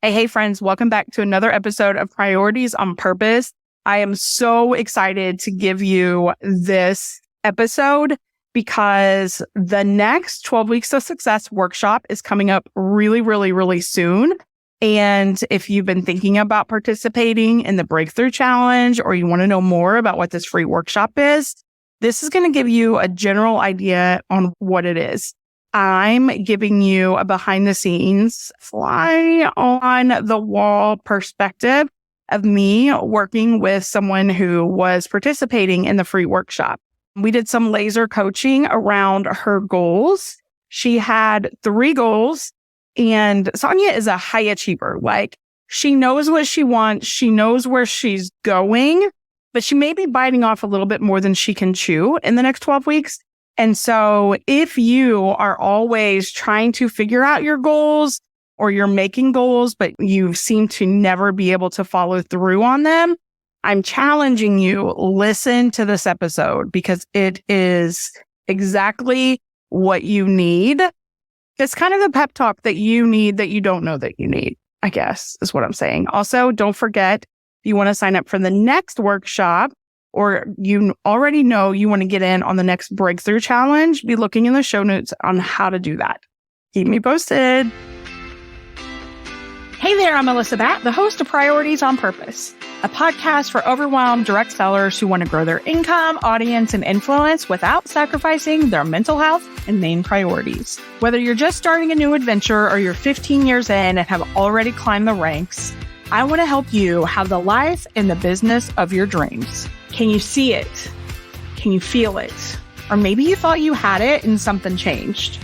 Hey, friends, welcome back to another episode of Priorities on Purpose. I am so excited to give you this episode because the next 12 Weeks of Success workshop is coming up really soon. And if you've been thinking about participating in the Breakthrough Challenge or you want to know more about what this free workshop is, this is going to give you a general idea on what it is. I'm giving you a behind the scenes, fly on the wall perspective of me working with someone who was participating in the free workshop. We did some laser coaching around her goals. She had 3 goals, and Sonya is a high achiever. Like, she knows what she wants. She knows where she's going, but she may be biting off a little bit more than she can chew in the next 12 weeks. And so if you are always trying to figure out your goals or you're making goals, but you seem to never be able to follow through on them, I'm challenging you, listen to this episode because it is exactly what you need. It's kind of the pep talk that you need that you don't know that you need, I guess, is what I'm saying. Also, don't forget, if you want to sign up for the next workshop, or you already know you want to get in on the next Breakthrough Challenge, be looking in the show notes on how to do that. Keep me posted. Hey there, I'm Melissa Batt, the host of Priorities on Purpose, a podcast for overwhelmed direct sellers who want to grow their income, audience, and influence without sacrificing their mental health and main priorities. Whether you're just starting a new adventure or you're 15 years in and have already climbed the ranks, I want to help you have the life and the business of your dreams. Can you see it? Can you feel it? Or maybe you thought you had it and something changed.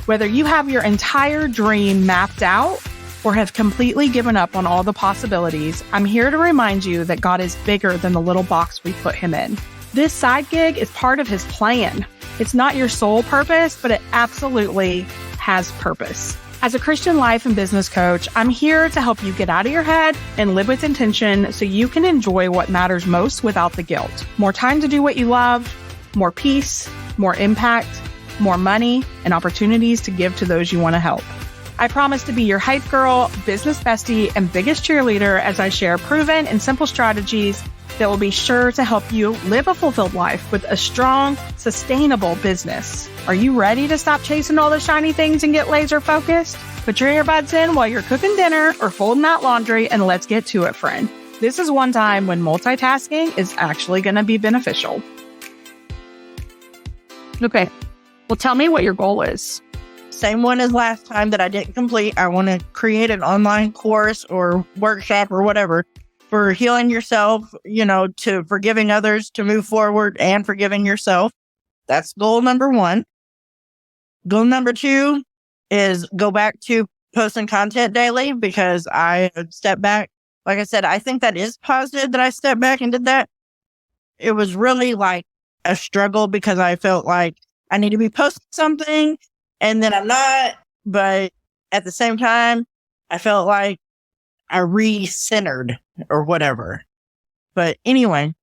Whether you have your entire dream mapped out or have completely given up on all the possibilities, I'm here to remind you that God is bigger than the little box we put him in. This side gig is part of his plan. It's not your sole purpose, but it absolutely has purpose. As a Christian life and business coach, I'm here to help you get out of your head and live with intention so you can enjoy what matters most without the guilt. More time to do what you love, more peace, more impact, more money, and opportunities to give to those you want to help. I promise to be your hype girl, business bestie, and biggest cheerleader as I share proven and simple strategies that will be sure to help you live a fulfilled life with a strong, sustainable business. Are you ready to stop chasing all the shiny things and get laser focused? Put your earbuds in while you're cooking dinner or folding out laundry, and let's get to it, friend. This is one time when multitasking is actually going to be beneficial. Okay, well, tell me what your goal is. Same one as last time that I didn't complete. I want to create an online course or workshop or whatever for healing yourself, to forgiving others, to move forward and forgiving yourself. That's goal number 1. Goal number 2 is go back to posting content daily because I stepped back. Like I said, I think that is positive that I stepped back and did that. It was really like a struggle because I felt like I need to be posting something and then I'm not. But at the same time, I felt like I re-centered or whatever. But anyway,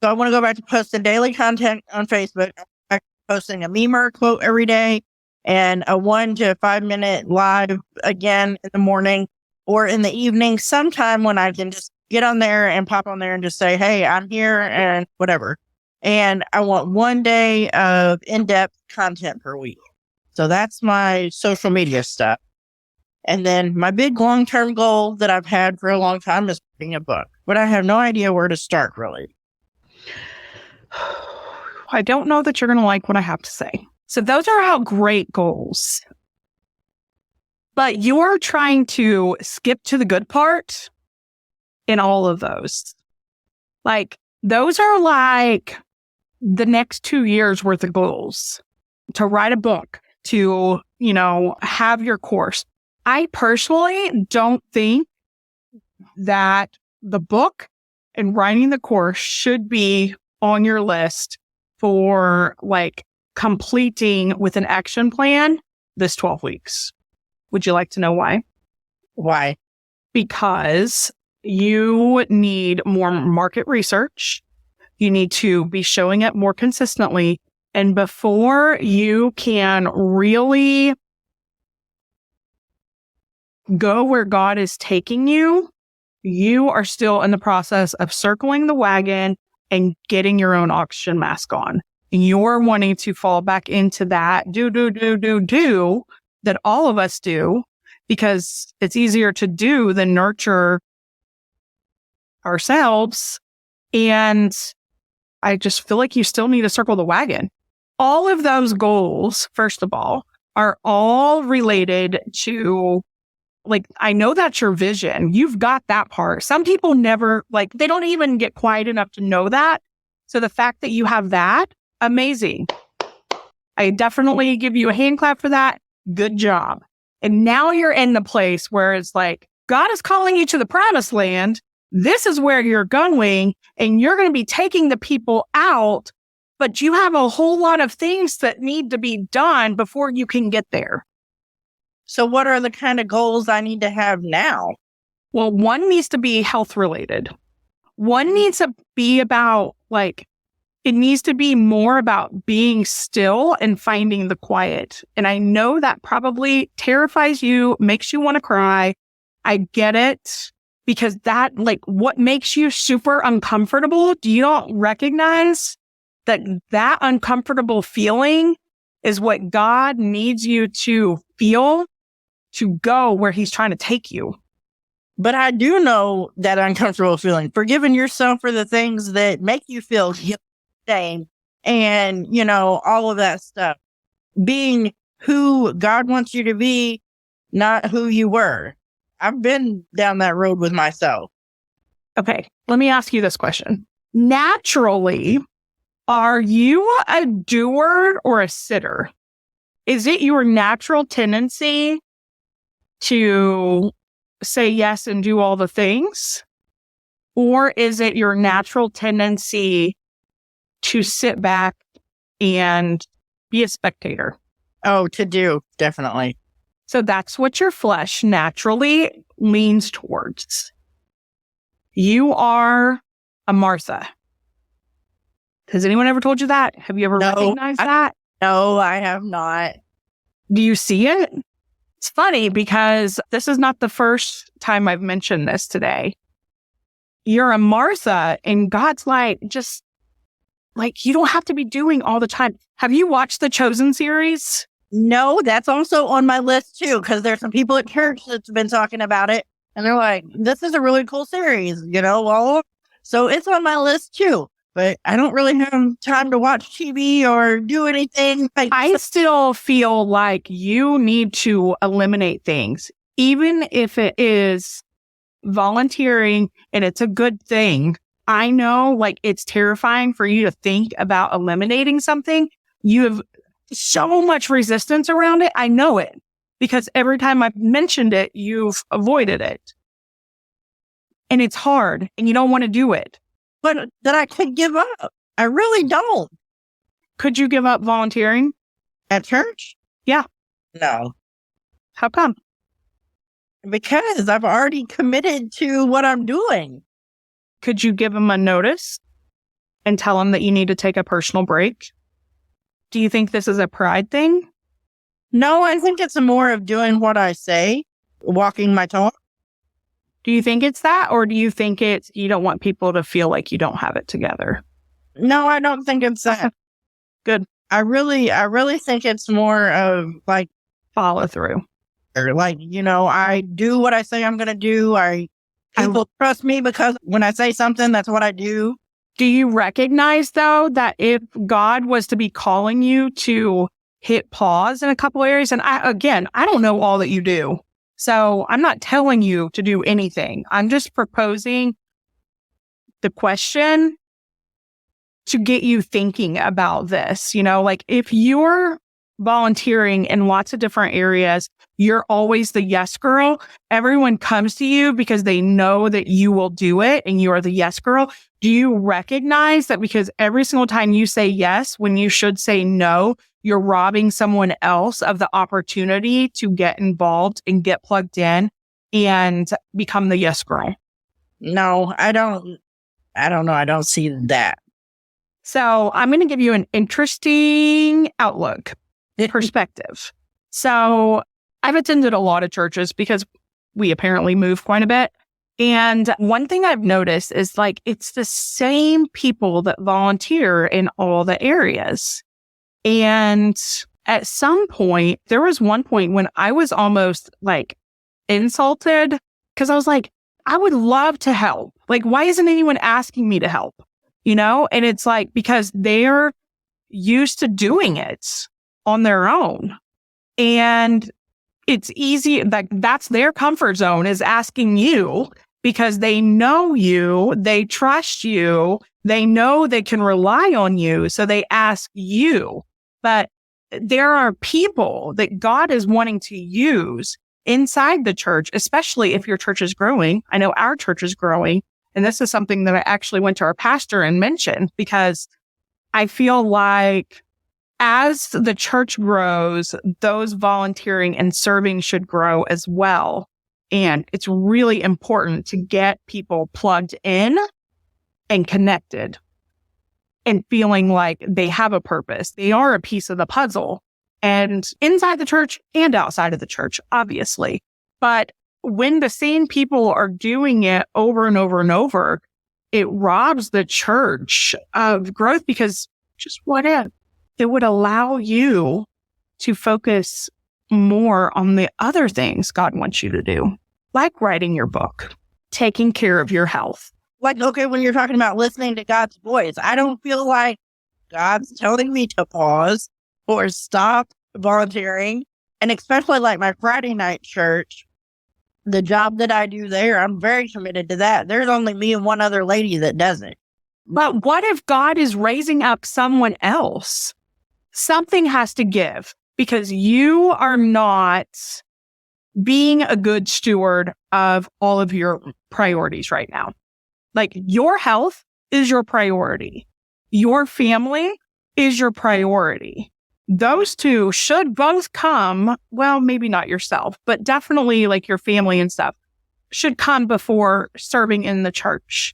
so I want to go back to posting daily content on Facebook. I'm posting a meme or a quote every day and a 1 to 5 minute live again in the morning or in the evening, sometime when I can just get on there and pop on there and just say, hey, I'm here and whatever. And I want 1 day of in-depth content per week. So that's my social media stuff. And then my big long-term goal that I've had for a long time is writing a book, but I have no idea where to start, really. I don't know that you're going to like what I have to say. So those are all great goals. But you are trying to skip to the good part in all of those. Like, those are like the next 2 years worth of goals. To write a book, to, have your course. I personally don't think that the book and writing the course should be on your list for completing with an action plan this 12 weeks. Would you like to know why? Why? Because you need more market research. You need to be showing up more consistently. And before you can really go where God is taking you, you are still in the process of circling the wagon and getting your own oxygen mask on. And you're wanting to fall back into that do that all of us do, because it's easier to do than nurture ourselves. And I just feel like you still need to circle the wagon. All of those goals, first of all, are all related to, like, I know that's your vision. You've got that part. Some people never, like, they don't even get quiet enough to know that. So the fact that you have that, amazing. I definitely give you a hand clap for that. Good job. And now you're in the place where it's like, God is calling you to the promised land. This is where you're going, and you're going to be taking the people out, but you have a whole lot of things that need to be done before you can get there. So what are the kind of goals I need to have now? Well, one needs to be health related. One needs to be about, like, it needs to be more about being still and finding the quiet. And I know that probably terrifies you, makes you want to cry. I get it, because that, like, what makes you super uncomfortable, do you not recognize that that uncomfortable feeling is what God needs you to feel to go where he's trying to take you? But I do know that uncomfortable feeling, forgiving yourself for the things that make you feel shame and, all of that stuff. Being who God wants you to be, not who you were. I've been down that road with myself. Okay, let me ask you this question. Naturally, are you a doer or a sitter? Is it your natural tendency to say yes and do all the things? Or is it your natural tendency to sit back and be a spectator? Oh, to do, definitely. So that's what your flesh naturally leans towards. You are a Martha. Has anyone ever told you that? Have you ever recognized that? No, I have not. Do you see it? It's funny because this is not the first time I've mentioned this today. You're a Martha, and God's like, just like, you don't have to be doing all the time. Have you watched the Chosen series? No, that's also on my list too, because there's some people at church that's been talking about it, and they're like, this is a really cool series, well, so it's on my list too. But I don't really have time to watch TV or do anything. I still feel like you need to eliminate things, even if it is volunteering and it's a good thing. I know, like, it's terrifying for you to think about eliminating something. You have so much resistance around it. I know it, because every time I've mentioned it, you've avoided it. And it's hard, and you don't want to do it. But that I could give up. I really don't. Could you give up volunteering? At church? Yeah. No. How come? Because I've already committed to what I'm doing. Could you give them a notice and tell them that you need to take a personal break? Do you think this is a pride thing? No, I think it's more of doing what I say, walking my talk. Do you think it's that, or do you think it's you don't want people to feel like you don't have it together? No, I don't think it's that. Good. I really think it's more of, like, follow through. Or, like, I do what I say I'm going to do. People trust me because when I say something, that's what I do. Do you recognize, though, that if God was to be calling you to hit pause in a couple areas, and I don't know all that you do. So I'm not telling you to do anything. I'm just proposing the question to get you thinking about this. Like, if you're volunteering in lots of different areas, you're always the yes girl. Everyone comes to you because they know that you will do it and you are the yes girl. Do you recognize that because every single time you say yes when you should say no, you're robbing someone else of the opportunity to get involved and get plugged in and become the yes girl? No, I don't know. I don't see that. So I'm going to give you an interesting outlook, perspective. So I've attended a lot of churches because we apparently move quite a bit. And one thing I've noticed is like, it's the same people that volunteer in all the areas. And at some point, there was one point when I was almost like insulted because I was like, I would love to help. Like, why isn't anyone asking me to help? You know? And it's like, because they're used to doing it on their own. And it's easy, like that's their comfort zone, is asking you because they know you, they trust you, they know they can rely on you. So they ask you. But there are people that God is wanting to use inside the church, especially if your church is growing. I know our church is growing. And this is something that I actually went to our pastor and mentioned, because I feel like as the church grows, those volunteering and serving should grow as well. And it's really important to get people plugged in and connected and feeling like they have a purpose. They are a piece of the puzzle, and inside the church and outside of the church, obviously. But when the same people are doing it over and over and over, it robs the church of growth, because just what if it would allow you to focus more on the other things God wants you to do, like writing your book, taking care of your health. Like, okay, when you're talking about listening to God's voice, I don't feel like God's telling me to pause or stop volunteering. And especially like my Friday night church, the job that I do there, I'm very committed to that. There's only me and one other lady that does it. But what if God is raising up someone else? Something has to give, because you are not being a good steward of all of your priorities right now. Like, your health is your priority. Your family is your priority. Those two should both come, well, maybe not yourself, but definitely like your family and stuff should come before serving in the church.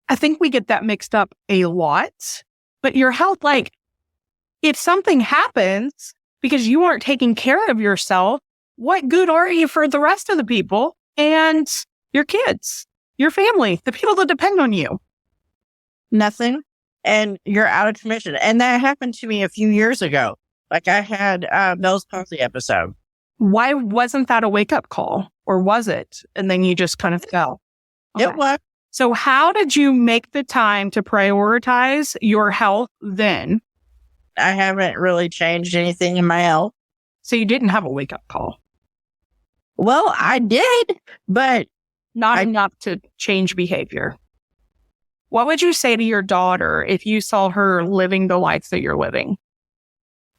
I think we get that mixed up a lot. But your health, like, if something happens because you aren't taking care of yourself, what good are you for the rest of the people and your kids, your family, the people that depend on you? Nothing. And you're out of commission. And that happened to me a few years ago. Like, I had a Bell's palsy episode. Why wasn't that a wake-up call? Or was it? And then you just kind of fell. Okay. It was. So how did you make the time to prioritize your health then? I haven't really changed anything in my health. So you didn't have a wake-up call? Well, I did, but not enough to change behavior. What would you say to your daughter if you saw her living the life that you're living?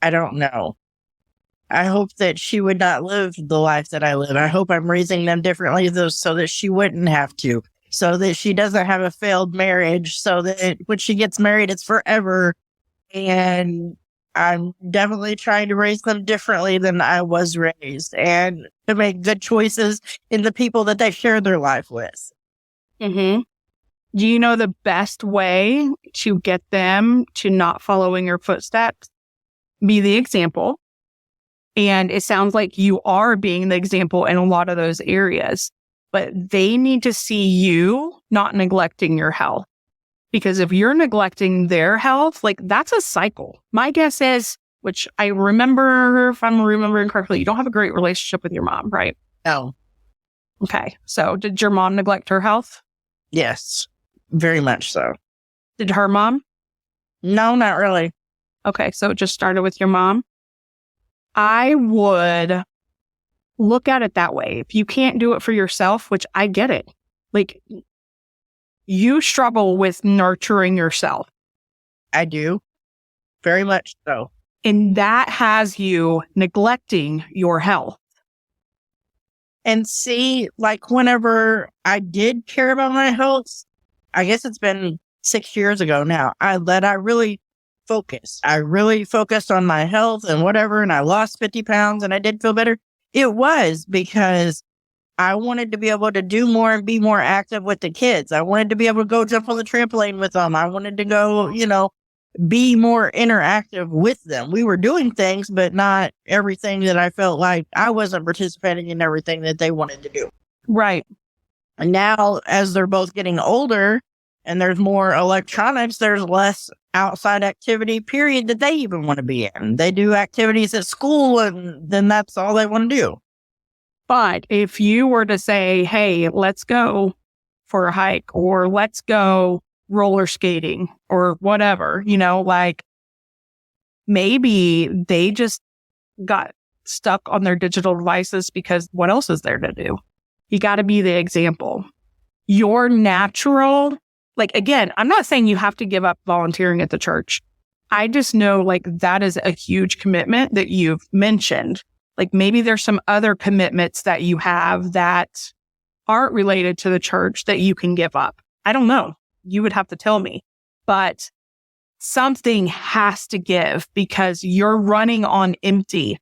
I don't know. I hope that she would not live the life that I live. I hope I'm raising them differently so that she wouldn't have to, so that she doesn't have a failed marriage, so that when she gets married, it's forever. And I'm definitely trying to raise them differently than I was raised, and to make good choices in the people that they share their life with. Mm-hmm. Do you know the best way to get them to not follow in your footsteps? Be the example. And it sounds like you are being the example in a lot of those areas, but they need to see you not neglecting your health. Because if you're neglecting their health, like, that's a cycle. My guess is, which I remember, if I'm remembering correctly, you don't have a great relationship with your mom, right? No. Okay. So did your mom neglect her health? Yes, very much so. Did her mom? No, not really. Okay. So it just started with your mom. I would look at it that way. If you can't do it for yourself, which I get it, like, you struggle with nurturing yourself. I do. Very much so. And that has you neglecting your health. And see, like, whenever I did care about my health, I guess it's been 6 years ago now, I really focused. I really focused on my health and whatever, and I lost 50 pounds and I did feel better. It was because I wanted to be able to do more and be more active with the kids. I wanted to be able to go jump on the trampoline with them. I wanted to go, be more interactive with them. We were doing things, but not everything that I felt like I wasn't participating in everything that they wanted to do. Right. And now, as they're both getting older and there's more electronics, there's less outside activity, period, that they even want to be in. They do activities at school, and then that's all they want to do. But if you were to say, hey, let's go for a hike, or let's go roller skating, or whatever, like maybe they just got stuck on their digital devices because what else is there to do? You got to be the example. Your natural, again, I'm not saying you have to give up volunteering at the church. I just know that is a huge commitment that you've mentioned. Maybe there's some other commitments that you have that aren't related to the church that you can give up. I don't know. You would have to tell me. But something has to give because you're running on empty.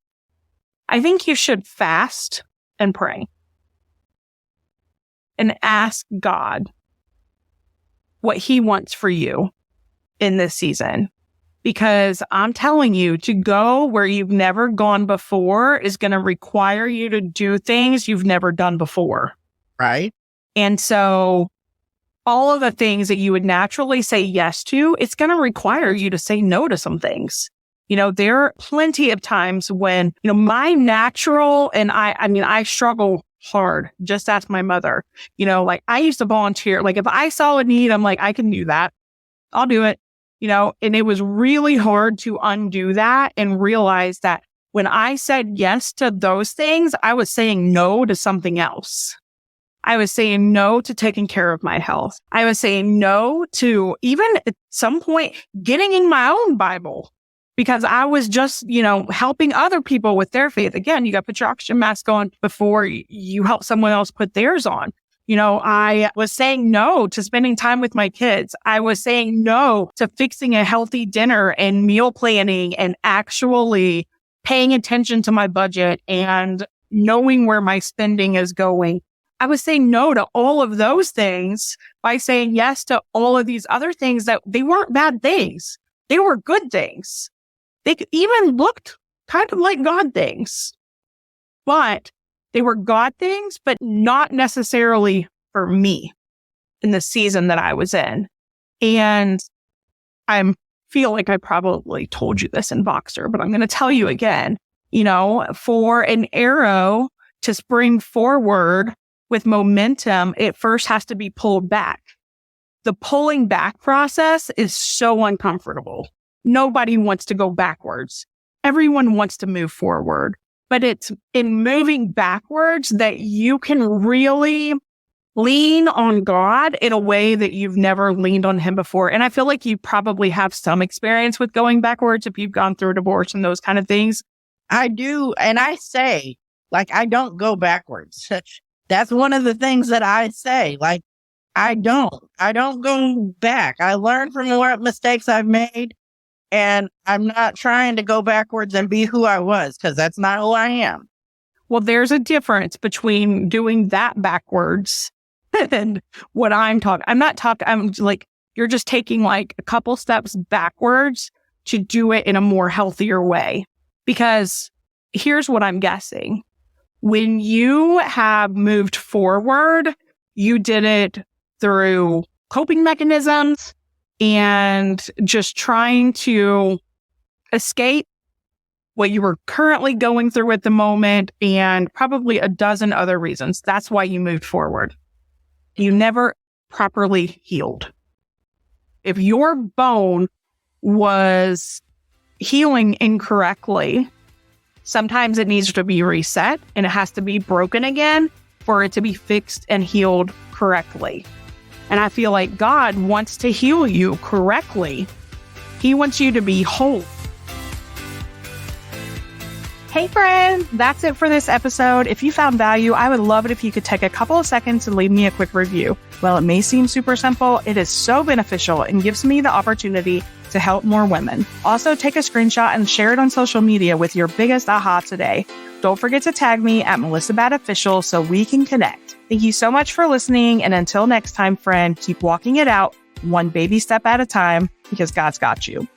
I think you should fast and pray and ask God what he wants for you in this season. Because I'm telling you, to go where you've never gone before is going to require you to do things you've never done before. Right. And so all of the things that you would naturally say yes to, it's going to require you to say no to some things. There are plenty of times when, my natural, and I struggle hard. Just ask my mother. I used to volunteer. If I saw a need, I'm like, I can do that. I'll do it. And it was really hard to undo that and realize that when I said yes to those things, I was saying no to something else. I was saying no to taking care of my health. I was saying no to even at some point getting in my own Bible because I was just, helping other people with their faith. Again, you got to put your oxygen mask on before you help someone else put theirs on. I was saying no to spending time with my kids. I was saying no to fixing a healthy dinner and meal planning and actually paying attention to my budget and knowing where my spending is going. I was saying no to all of those things by saying yes to all of these other things that they weren't bad things. They were good things. They even looked kind of like God things, but they were God things, but not necessarily for me in the season that I was in. And I feel like I probably told you this in Voxer, but I'm going to tell you again, for an arrow to spring forward with momentum, it first has to be pulled back. The pulling back process is so uncomfortable. Nobody wants to go backwards. Everyone wants to move forward. But it's in moving backwards that you can really lean on God in a way that you've never leaned on him before. And I feel like you probably have some experience with going backwards if you've gone through a divorce and those kind of things. I do. And I say, I don't go backwards. That's one of the things that I say. I don't go back. I learn from what mistakes I've made. And I'm not trying to go backwards and be who I was, because that's not who I am. Well, there's a difference between doing that backwards and what I'm talking. I'm you're just taking a couple steps backwards to do it in a more healthier way. Because here's what I'm guessing. When you have moved forward, you did it through coping mechanisms and just trying to escape what you were currently going through at the moment and probably a dozen other reasons. That's why you moved forward. You never properly healed. If your bone was healing incorrectly, sometimes it needs to be reset and it has to be broken again for it to be fixed and healed correctly. And I feel like God wants to heal you correctly. He wants you to be whole. Hey friend, that's it for this episode. If you found value, I would love it if you could take a couple of seconds and leave me a quick review. While it may seem super simple, it is so beneficial and gives me the opportunity to help more women. Also, take a screenshot and share it on social media with your biggest aha today. Don't forget to tag me at MelissaBadOfficial so we can connect. Thank you so much for listening. And until next time, friend, keep walking it out one baby step at a time because God's got you.